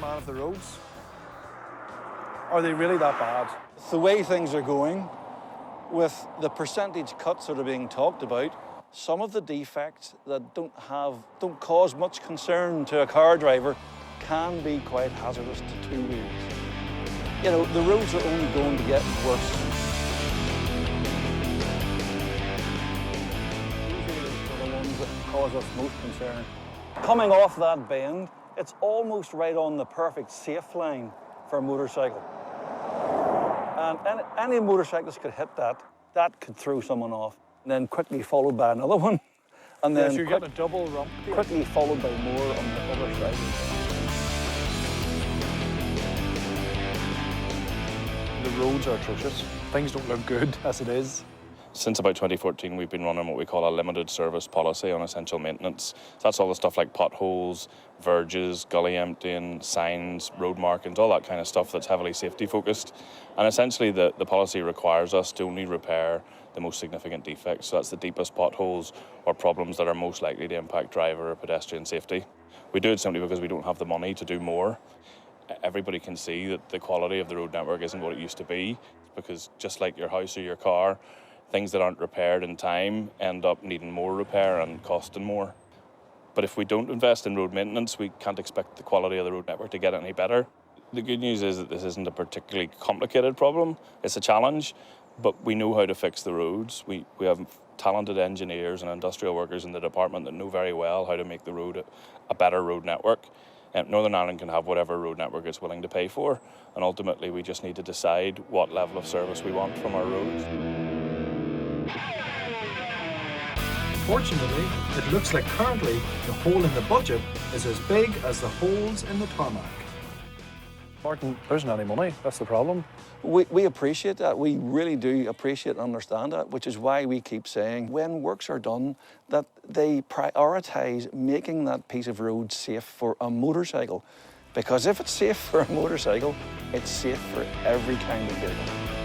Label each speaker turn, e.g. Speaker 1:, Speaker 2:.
Speaker 1: man of the roads? Are they really that bad?
Speaker 2: The way things are going, with the percentage cuts that are being talked about, some of the defects that don't cause much concern to a car driver can be quite hazardous to two wheels. You know, the roads are only going to get worse. These are the ones that cause us most concern. Coming off that bend, it's almost right on the perfect safe line for a motorcycle. And any motorcyclist could hit that. That could throw someone off. And then quickly followed by another one. And then
Speaker 1: you're getting a double rump here.
Speaker 2: Quickly followed by more on the other side.
Speaker 1: The roads are atrocious. Things don't look good as it is.
Speaker 3: Since about 2014, we've been running what we call a limited service policy on essential maintenance. So that's all the stuff like potholes, verges, gully emptying, signs, road markings, all that kind of stuff that's heavily safety focused. And essentially the policy requires us to only repair the most significant defects. So that's the deepest potholes or problems that are most likely to impact driver or pedestrian safety. We do it simply because we don't have the money to do more. Everybody can see that the quality of the road network isn't what it used to be, because just like your house or your car, things that aren't repaired in time end up needing more repair and costing more. But if we don't invest in road maintenance, we can't expect the quality of the road network to get any better. The good news is that this isn't a particularly complicated problem. It's a challenge, but we know how to fix the roads. We have talented engineers and industrial workers in the department that know very well how to make the road a better road network. Northern Ireland can have whatever road network it's willing to pay for, and ultimately we just need to decide what level of service we want from our roads.
Speaker 4: Fortunately, it looks like currently the hole in the budget is as big as the holes in the tarmac.
Speaker 1: Martyn, there isn't any money. That's the problem.
Speaker 2: We appreciate that. We really do appreciate and understand that, which is why we keep saying when works are done that they prioritise making that piece of road safe for a motorcycle. Because if it's safe for a motorcycle, it's safe for every kind of vehicle.